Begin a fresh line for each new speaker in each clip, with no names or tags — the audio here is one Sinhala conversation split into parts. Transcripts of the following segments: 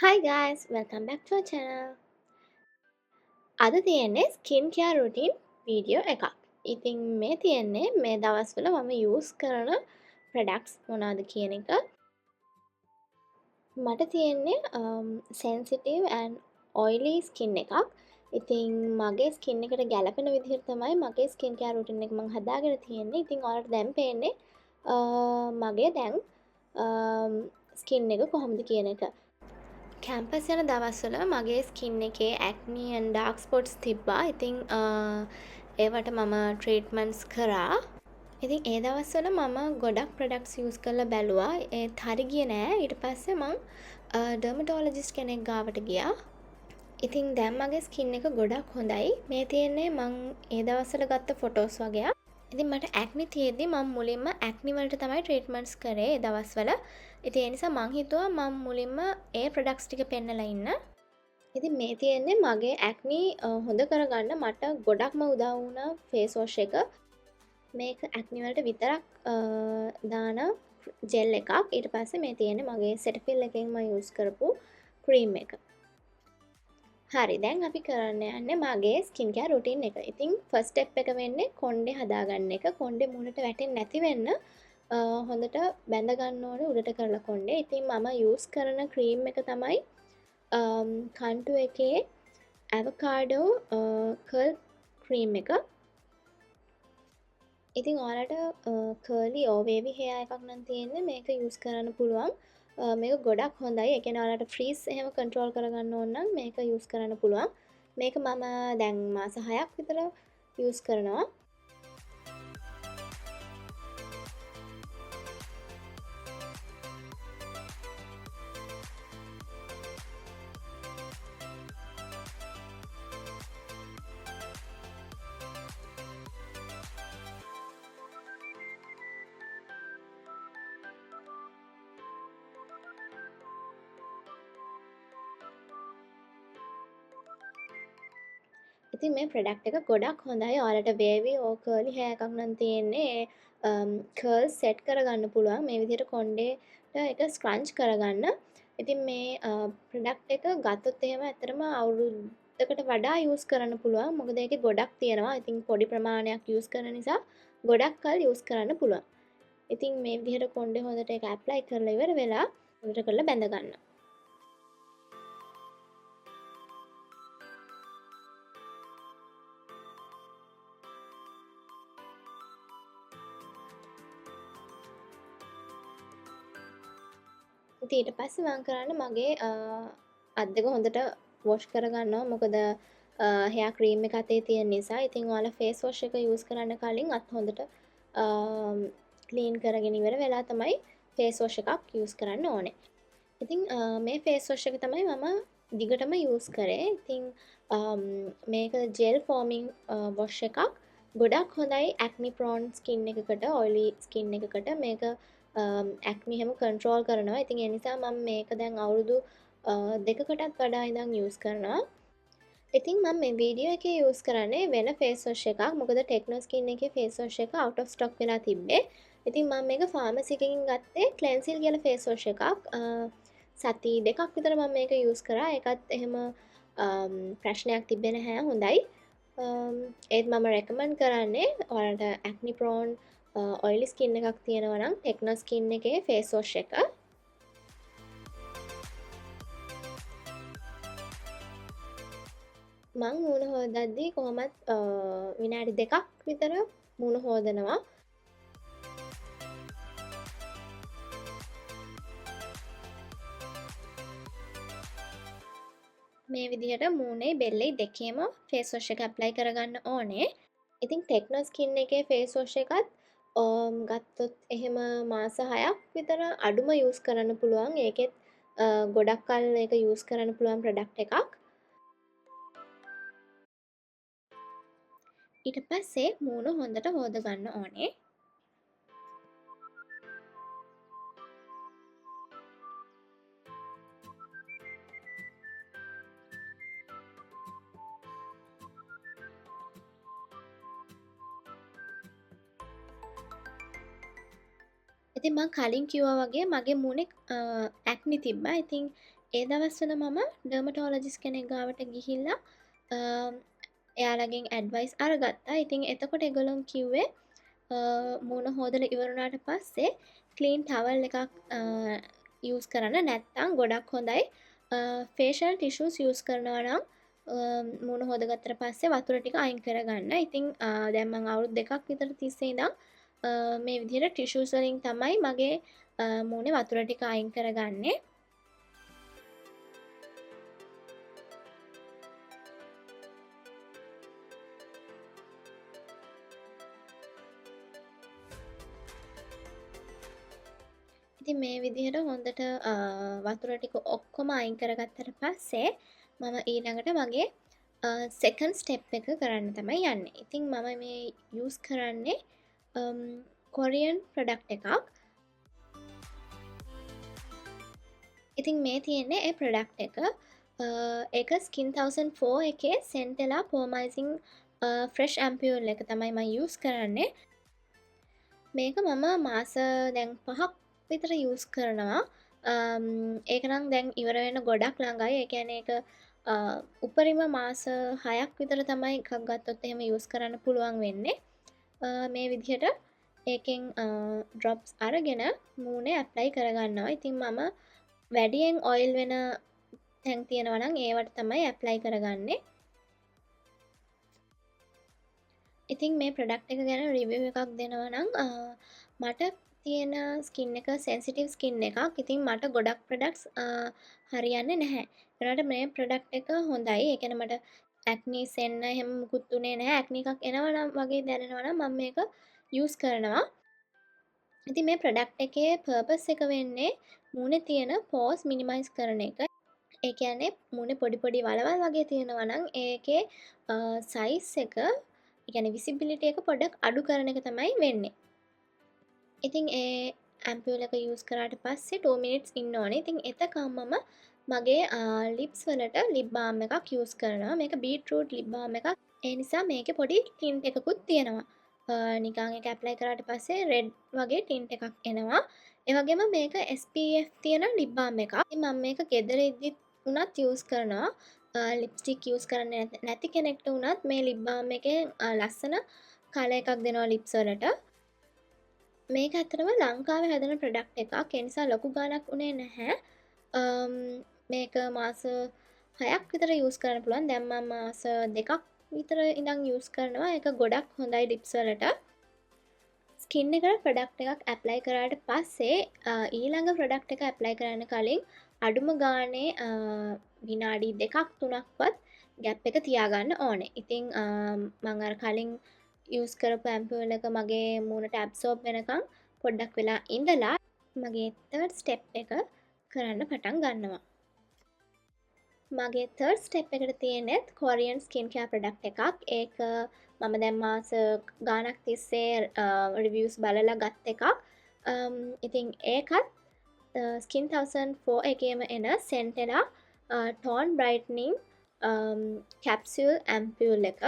Hi guys, welcome back to our channel. අද තියෙන්නේ ස්කින් කෙයාර් රුටීන් වීඩියෝ එකක්. ඉතින් මේ තියෙන්නේ මේ දවස්වල මම යූස් කරන ප්‍රොඩක්ට්ස් මොනවද කියන එක. මට තියෙන්නේ sensitive and oily skin එකක්. ඉතින් මගේ ස්කින් එකට ගැලපෙන විදිහට තමයි මගේ ස්කින් කෙයාර් රුටීන් එක මම හදාගෙන තියෙන්නේ. ඉතින් ඔයාලට දැන් පේන්නේ මගේ දැන් ස්කින් එක කොහොමද කියන එක. කැම්පස් යන දවස්වල මගේ ස්කින් එකේ ඇක්නී ඇන් ඩාර්ක් ස්පොට්ස් තිබ්බා. ඉතින් ඒවට මම ට්‍රීට්මන්ට්ස් කරා. ඉතින් ඒ දවස්වල මම ගොඩක් ප්‍රොඩක්ට්ස් යූස් කරලා බැලුවා. ඒත් හරි ගියේ නෑ. ඊට පස්සේ මං ඩර්මටෝලොජිස්ට් කෙනෙක් ගාවට ගියා. ඉතින් දැන් මගේ ස්කින් එක ගොඩක් හොඳයි. මේ තියෙන්නේ මං ඒ දවස්වල ගත්ත ෆොටෝස් වගේක්. ඉතින් මට ඇක්නි තියෙද්දි මම මුලින්ම ඇක්නි වලට තමයි ට්‍රීට්මන්ට්ස් කරේ ඒ දවස්වල. ඉතින් ඒ නිසා මං හිතුවා මම මුලින්ම ඒ ප්‍රොඩක්ට්ස් ටික පෙන්නලා ඉන්න. ඉතින් මේ තියෙන්නේ මගේ ඇක්නි හොඳ කරගන්න මට ගොඩක්ම උදව් වුණ ෆේස් වොෂ් එක. මේක ඇක්නි වලට විතරක් දාන ජෙල් එකක්. ඊට පස්සේ මේ තියෙන්නේ මගේ සෙටෆිල් එකෙන් මම යූස් කරපු ක්‍රීම් එක. හරි දැන් අපි කරන්න යන්නේ මගේ ස්කින් කෙයාර් රුටීන් එක. ඉතින් ෆස්ට් ස්ටෙප් එක වෙන්නේ කොණ්ඩේ හදාගන්න එක. කොණ්ඩේ මූණට වැටෙන්නේ නැති වෙන්න හොඳට බැඳ ගන්න ඕනේ උඩට කරලා කොණ්ඩේ. ඉතින් මම යූස් කරන ක්‍රීම් එක තමයි කන්ටු එකේ ඇවකාඩෝ කර්ල් ක්‍රීම් එක. ඉතින් ඔයාලට කර්ලි ඕ වේවි හෙයා එකක් නම් තියෙන්නේ මේක යූස් කරන්න පුළුවන්. මේක ගොඩක් හොඳයි. ඒ කියන්නේ ඔයාලට ෆ්‍රීස් එහෙම කන්ට්‍රෝල් කරගන්න ඕන නම් මේක යූස් කරන්න පුළුවන්. මේක මම දැන් මාස 6ක් විතර යූස් කරනවා. ඉතින් මේ ප්‍රොඩක්ට් එක ගොඩක් හොඳයි. ඔයාලට වේවි ඕ කර්ලි හෙයා එකක් නම් තියෙන්නේ කර්ල්ස් සෙට් කරගන්න පුළුවන්. මේ විදිහට කොණ්ඩේට එක ස්ක්‍රන්ච් කරගන්න. ඉතින් මේ ප්‍රොඩක්ට් එක ගත්තොත් එහෙම ඇත්තටම අවුරුද්දකට වඩා යූස් කරන්න පුළුවන්. මොකද ඒකේ ගොඩක් තියෙනවා. ඉතින් පොඩි ප්‍රමාණයක් යූස් කරන නිසා ගොඩක් කල් යූස් කරන්න පුළුවන්. ඉතින් මේ විදිහට කොණ්ඩේ හොඳට ඒක ඇප්ලයි කරලා ඉවර වෙලා උඩට කරලා බැඳ ගන්න. ඉතින් ඊට පස්සේ මම කරන්නේ මගේ අත් දෙක හොඳට වොෂ් කරගන්නවා. මොකද හෙයා ක්‍රීම් එක අතේ තියෙන නිසා. ඉතින් ඔයාලා ෆේස් වොෂ් එක යූස් කරන්න කලින් අත් හොඳට ක්ලීන් කරගෙන ඉවර වෙලා තමයි ෆේස් වොෂ් එකක් යූස් කරන්න ඕනේ. ඉතින් මේ ෆේස් වොෂ් එක තමයි මම දිගටම යූස් කරේ. ඉතින් මේක ජෙල් ෆෝමින් වොෂ් එකක්. ගොඩක් හොඳයි ඇක්නි ප්‍රෝන් ස්කින් එකකට, ඔයිලි ස්කින් එකකට මේක ඇක්නි හැම කන්ට්‍රෝල් කරනවා. ඉතින් ඒ නිසා මම මේක දැන් අවුරුදු දෙකකටත් වඩා ඉඳන් යූස් කරනවා. ඉතින් මම මේ වීඩියෝ එකේ යූස් කරන්නේ වෙන ෆේස් වොෂ් එකක්. මොකද ටෙක්නෝ ස්කින් එකේ ෆේස් වොෂ් එක අවුට් ඔෆ් ස්ටොක් වෙලා තිබ්බේ. ඉතින් මම මේක ෆාමසි එකකින් ගත්තේ ක්ලෙන්සිල් කියලා ෆේස් වොෂ් එකක්. සති දෙකක් විතර මම මේක යූස් කරා. ඒකත් එහෙම ප්‍රශ්නයක් තිබ්බේ නැහැ. හොඳයි. ඒත් මම රෙකමන්ඩ් කරන්නේ ඔයාලට ඇක්නි ප්‍රෝන් ඔයිලි ස්කින් එකක් තියෙනවා නම් ටෙක්නෝ ස්කින් එකේ ෆේස් වොෂ් එක. මං මූණ හෝදද්දී කොහොමත් විනාඩි 2ක් විතර මූණ හෝදනවා. මේ විදිහට මූණේ බෙල්ලේ දෙකේම ෆේස් වොෂ් එක ඇප්ලයි කරගන්න ඕනේ. ඉතින් ටෙක්නෝ ස්කින් එකේ ෆේස් වොෂ් එකත් ගත්තොත් එහෙම මාස 6ක් විතර අඩුම යූස් කරන්න පුළුවන්. ඒකෙත් ගොඩක් කල් ඒක යූස් කරන්න පුළුවන් ප්‍රොඩක්ට් එකක්. ඊට පස්සේ මූණ හොඳට හොද ගන්න ඕනේ. ඉතින් මං කලින් කිව්වා වගේ මගේ මූණේ ඇක්නි තිබ්බා. ඉතින් ඒ දවස්වල මම ඩර්මටෝලොජිස් කෙනෙක් ගාවට ගිහිල්ලා එයාලගෙන් ඇඩ්වයිස් අරගත්තා. ඉතින් එතකොට එගොල්ලොන් කිව්වේ මූණ හෝදලා ඉවරුණාට පස්සේ ක්ලීන් ටවල් එකක් යූස් කරන්න, නැත්තම් ගොඩක් හොඳයි ෆේෂල් ටිෂූස් යූස් කරනවා නම් මූණ හොදගත්තට පස්සේ වතුර ටික අයින් කරගන්න. ඉතින් දැන් මම අවුරුදු 2ක් විතර තිස්සේ ඉඳන් මේ විදිහට ටිෂූස් වලින් තමයි මගේ මූණේ වතුර ටික අයින් කරගන්නේ. ඉතින් මේ විදිහට හොඳට වතුර ටික ඔක්කොම අයින් කරගත්තට පස්සේ මම ඊළඟට මගේ සෙකන්ඩ් ස්ටෙප් එක කරන්න තමයි යන්නේ. ඉතින් මම මේ යූස් කරන්නේ කොරියන් ප්‍රොඩක්ට් එකක්. ඉතින් මේ තියෙන්නේ ඒ ප්‍රොඩක්ට් එක. ඒක Skin 1004 එකේ Centella Pormizing Fresh Ampule එක තමයි මම යූස් කරන්නේ. මේක මම මාස දැන් 5ක් විතර යූස් කරනවා. ඒක නම් දැන් ඉවර වෙන ගොඩක් ළඟයි. ඒ කියන්නේ ඒක උපරිම මාස 6ක් විතර තමයි එකක් ගත්තොත් එහෙම යූස් කරන්න පුළුවන් වෙන්නේ. මේ විදිහට ඒකෙන් ඩ්‍රොප්ස් අරගෙන මූණේ ඇප්ලයි කරගන්නවා. ඉතින් මම වැඩියෙන් ඔයිල් වෙන තැන් තියෙනවා නම් ඒවට තමයි ඇප්ලයි කරගන්නේ. ඉතින් මේ ප්‍රොඩක්ට් එක ගැන රිවිව් එකක් දෙනවා නම් මට තියෙන ස්කින් එක සෙන්සිටිව් ස්කින් එකක්. ඉතින් මට ගොඩක් ප්‍රොඩක්ට්ස් හරියන්නේ නැහැ. ඒනට මේ ප්‍රොඩක්ට් එක හොඳයි. ඒ කියන්නේ මට ඇක්නීස් එන්න එහෙම මුකුත් උනේ නැහැ. ඇක්නි එකක් එනවා නම් වගේ දැනෙනවා නම් මම මේක යූස් කරනවා. ඉතින් මේ ප්‍රොඩක්ට් එකේ පර්පස් එක වෙන්නේ මූණේ තියෙන පෝස් මිනිමයිස් කරන එක. ඒ කියන්නේ මූණේ පොඩි පොඩි වලවල් වගේ තියෙනවා නම් ඒකේ සයිස් එක, ඒ කියන්නේ විසිබිලිටි එක පොඩ්ඩක් අඩු කරන එක තමයි වෙන්නේ. ඉතින් ඒ ඇම්පියුල් එක යූස් කරාට පස්සේ 2 minutes ඉන්න ඕනේ. ඉතින් එතකම්මම මගේ ලිප්ස් වලට ලිප් බාම් එකක් යූස් කරනවා. මේක බීට්රූට් ලිප් බාම් එකක්. ඒ නිසා මේකේ පොඩි ටින්ට් එකකුත් තියෙනවා. නිකන් ඒක ඇප්ලයි කරාට පස්සේ රෙඩ් වගේ ටින්ට් එකක් එනවා. ඒ වගේම මේක SPF තියෙන ලිප් බාම් එකක්. ඉතින් මම මේක ගෙදර ඉද්දි උනත් යූස් කරනවා. ලිප්ස්ටික් යූස් කරන්නේ නැති කෙනෙක්ට උනත් මේ ලිප් බාම් එකේ ලස්සන කලර් එකක් දෙනවා ලිප්ස් වලට. මේක ඇත්තටම ලංකාවේ හැදෙන ප්‍රොඩක්ට් එකක්. ඒ නිසා ලොකු ගාණක් උනේ නැහැ. මේක මාස 6ක් විතර යූස් කරන්න පුළුවන්. දැන් මම මාස 2ක් විතර ඉඳන් යූස් කරනවා. ඒක ගොඩක් හොඳයි ලිප්ස් වලට. ස්කින් එකට ප්‍රොඩක්ට් එකක් ඇප්ලයි කරාට පස්සේ ඊළඟ ප්‍රොඩක්ට් එක ඇප්ලයි කරන්න කලින් අඩුම ගානේ විනාඩි 2ක් 3ක්වත් ගැප් එක තියාගන්න ඕනේ. ඉතින් මම අර කලින් යූස් කරපු ඇම්පියුල් එක මගේ මූණට ඇබ්සෝබ් වෙනකන් පොඩ්ඩක් වෙලා ඉඳලා මගේ තර්ඩ් ස්ටෙප් එක කරන්න පටන් ගන්නවා. මගේ තර්ඩ් ස්ටෙප් එකට තියෙනෙත් කොරියන් ස්කින් කෙයාර් ප්‍රොඩක්ට් එකක්. ඒක මම දැන් මාස ගාණක් තිස්සේ රිවිව්ස් බලලා ගත් එකක්. ඉතින් ඒකත් Skin 1004 එකේම එන Centella Tone Brightening Capsule Ampule එක.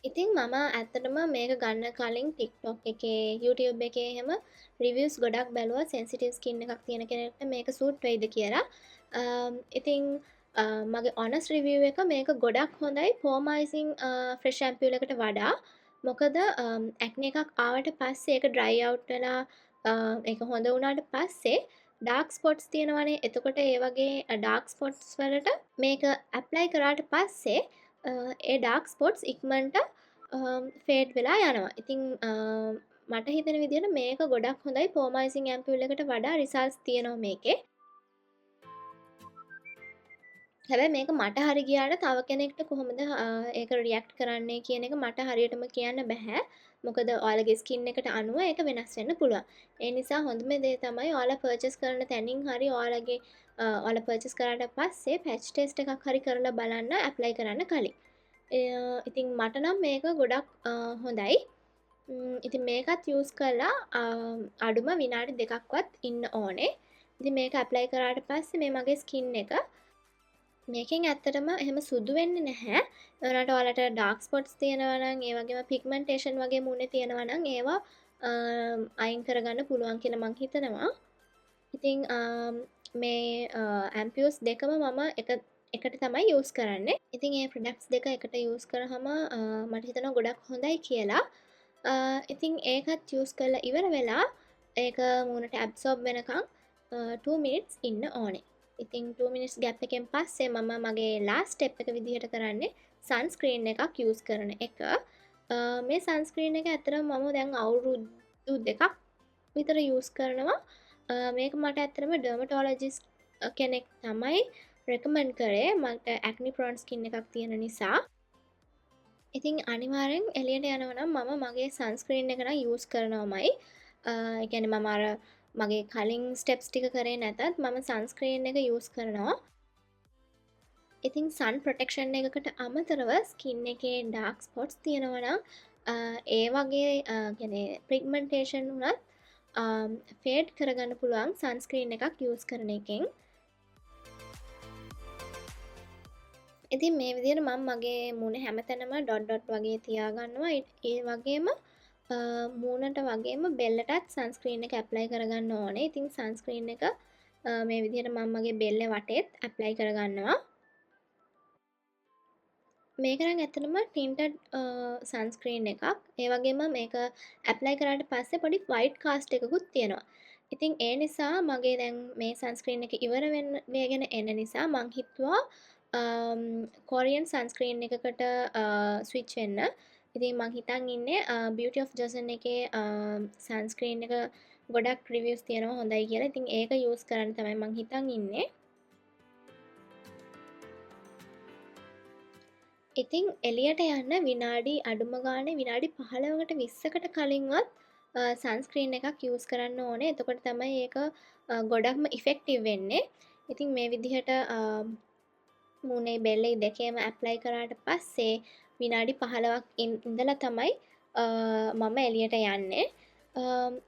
ඉතින් මම ඇත්තටම මේක ගන්න කලින් TikTok එකේ YouTube එකේ එහෙම රිවිව්ස් ගොඩක් බැලුවා සෙන්සිටිව් ස්කින් එකක් තියෙන කෙනෙක්ට මේක සූට් වෙයිද කියලා. ඉතින් මගේ ඔනස්ට් රිවිව් එක මේක ගොඩක් හොඳයි පෝමයිසිං ෆ්‍රෙෂ් ඇම්පියුල් එකට වඩා. මොකද ඇක්නි එකක් ආවට පස්සේ ඒක ඩ්‍රයි අවුට් වෙලා ඒක හොඳ වුණාට පස්සේ ඩාර්ක් ස්පොට්ස් තියෙනවනේ. එතකොට ඒ වගේ ඩාර්ක් ස්පොට්ස් වලට මේක ඇප්ලයි කරාට පස්සේ ඒ ඩාර්ක් ස්පොට්ස් ඉක්මනට ෆේඩ් වෙලා යනවා. ඉතින් මට හිතෙන විදිහට මේක ගොඩක් හොඳයි පෝමයිසිං ඇම්පියුල් එකට වඩා රිසල්ට්ස් තියෙනවා මේකේ. හැබැයි මේක මට හරි ගියාට තව කෙනෙක්ට කොහොමද ඒක රියැක්ට් කරන්නේ කියන එක මට හරියටම කියන්න බෑ. මොකද ඔයාලගේ ස්කින් එකට අනුව ඒක වෙනස් වෙන්න පුළුවන්. ඒ නිසා හොඳම දේ තමයි ඔයාලා පර්චේස් කරන තැනින් හරි ඔයාලා පර්චේස් කරාට පස්සේ පැච් ටෙස්ට් එකක් හරි කරලා බලන්න ඇප්ලයි කරන්න කලින්. ඉතින් මට නම් මේක ගොඩක් හොඳයි. ඉතින් මේකත් යූස් කරලා අඩුම විනාඩි 2ක්වත් ඉන්න ඕනේ. ඉතින් මේක ඇප්ලයි කරාට පස්සේ මේ මගේ ස්කින් එක මේකෙන් ඇත්තටම එහෙම සුදු වෙන්නේ නැහැ. ඒනට ඔයාලට ඩාර්ක් ස්පොට්ස් තියෙනවා නම් ඒ වගේම පිග්මන්ටේෂන් වගේ මූණේ තියෙනවා නම් ඒවා අයින් කරගන්න පුළුවන් කියලා මං හිතනවා. ඉතිං මේ ඇම්පියස් දෙකම මම එකට තමයි යස් කරන්න. ඉතින් ඒ ප්‍රඩක්ස් දෙක එකට යස් කරහම මට හිතන ගොඩක් හොඳයි කියලා. ඉතිං ඒකත් යස් කරලා ඉවර වෙලා ඒක මූනට ඇබ්සෝබ් වෙනකං 2 මිනිටස් ඉන්න ඕනේ. ඉතින් 2 මිනිස් ගැප් එකෙන් පස්සේ මම මගේ ලාස්ට් ස්ටෙප් එක විදිහට කරන්නේ සන්ස්ක්‍රීන් එකක් යස් කරන එක. මේ සන්ස්ක්‍රීන් එක ඇත්තටම මම දැන් අවුරුදු දෙකක් විතර යස් කරනවා. මේක මට ඇත්තටම ඩර්මටෝලොජිස්ට් කෙනෙක් තමයි රෙකමන්ඩ් කරේ මට ඇක්නි ප්‍රෝන් ස්කින් එකක් තියෙන නිසා. ඉතින් අනිවාර්යෙන් එළියට යනවා නම් මම මගේ සන්ස්ක්‍රීන් එක නම් යූස් කරනවමයි. ඒ කියන්නේ මම අර මගේ කලින් ස්ටෙප්ස් ටික කරේ නැතත් මම සන්ස්ක්‍රීන් එක යූස් කරනවා. ඉතින් සන් ප්‍රොටෙක්ෂන් එකකට අමතරව ස්කින් එකේ ඩාර්ක් ස්පොට්ස් තියෙනවා නම් ඒ වගේ කියන්නේ පිග්මන්ටේෂන් උනත් ෆේඩ් කරගන්න පුළුවන් සන්ස්ක්‍රීන් එකක් යූස් කරන එකෙන්. ඉතින් මේ විදිහට මම මගේ මූණ හැමතැනම ඩොට් වගේ තියාගන්නවා. ඒ වගේම මූණට වගේම බෙල්ලටත් සන්ස්ක්‍රීන් එක ඇප්ලයි කරගන්න ඕනේ. ඉතින් සන්ස්ක්‍රීන් එක මේ විදිහට මම මගේ බෙල්ල වටේත් ඇප්ලයි කරගන්නවා. මේක නම් ඇත්තටම ටින්ටඩ් සන්ස්ක්‍රීන් එකක්. ඒ වගේම මේක ඇප්ලයි කරාට පස්සේ පොඩි වයිට් කාස්ට් එකකුත් තියෙනවා. ඉතින් ඒ නිසා මගේ දැන් මේ සන්ස්ක්‍රීන් එක ඉවර වෙගෙන එන නිසා මං හිතුවා කොරියන් සන්ස්ක්‍රීන් එකකට ස්විච් වෙන්න. ඉතින් මං හිතන් ඉන්නේ Beauty of Joseon එකේ සන්ස්ක්‍රීන් එක ගොඩක් රිවිව්ස් තියෙනවා හොඳයි කියලා. ඉතින් ඒක යූස් කරන්න තමයි මං හිතන් ඉන්නේ. ඉතිං එලියට යන්න විනාඩි අඩුම ගානේ විනාඩි 15කට 20කට කලින්වත් සන්ස්ක්‍රීන් එකක් යූස් කරන්න ඕනේ. එතකොට තමයි ඒක ගොඩක්ම ඉෆෙක්ටිව් වෙන්නේ. ඉතින් මේ විදිහට මූණේ බෙල්ලේ දෙකේම ඇප්ලයි කරාට පස්සේ විනාඩි 15ක් ඉඳලා තමයි මම එළියට යන්නේ.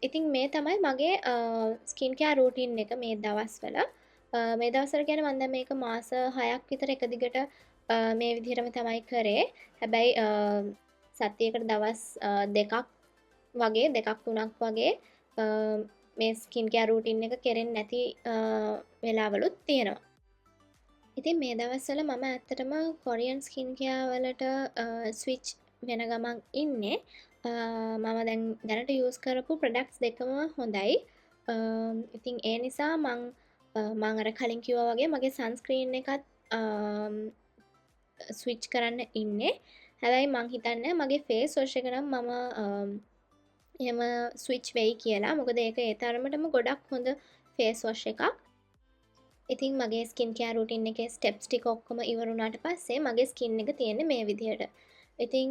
ඉතින් මේ තමයි මගේ ස්කින් කෙයාර් රූටින් එක මේ දවස්වල. මේ දවස්වල කියන්නේ මම දැන් මේක මාස 6ක් විතර එක දිගට මේ විදිහටම තමයි කරේ. හැබැයි සතියකට දවස් දෙකක් වගේ දෙකක් තුනක් වගේ මේ ස්කින් කෙයාර් රූටින් එක කෙරෙන්නේ නැති වෙලාවලුත් තියෙනවා. ඉතින් මේ දවස්වල මම ඇත්තටම කොරියන් ස්කින් කෙයාර් වලට ස්විච් වෙන ගමන් ඉන්නේ. මම දැනට යූස් කරපු ප්‍රොඩක්ට්ස් දෙකම හොඳයි. ඉතින් ඒ නිසා මං අර කලින් කිව්වා වගේ මගේ සන්ස්ක්‍රීන් එකත් ස්විච් කරන්න ඉන්නේ. හැබැයි මං හිතන්නේ මගේ ෆේස් වොෂ් එක නම් මම එහෙම ස්විච් වෙයි කියලා. මොකද ඒක ඒ තරමටම ගොඩක් හොඳ ෆේස් වොෂ් එකක්. ඉතින් මගේ ස්කින් කෙයාර් රූටින් එකේ ස්ටෙප්ස් ටික ඔක්කොම ඉවර වුණාට පස්සේ මගේ ස්කින් එක තියෙන්නේ මේ විදිහට. ඉතින්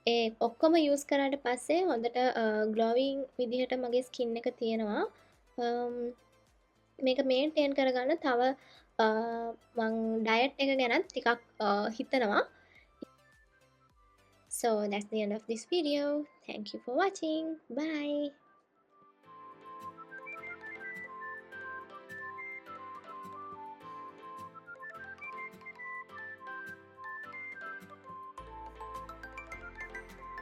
ඒ ඔක්කොම යූස් කරාට පස්සේ හොඳට ග්ලෝවිං විදිහට මගේ ස්කින් එක තියෙනවා. මේක මේන්ටේන් කරගන්න තව මං ඩයට් එක ගැනත් ටිකක් හිතනවා. So that's the end of this video. Thank you for watching. Bye.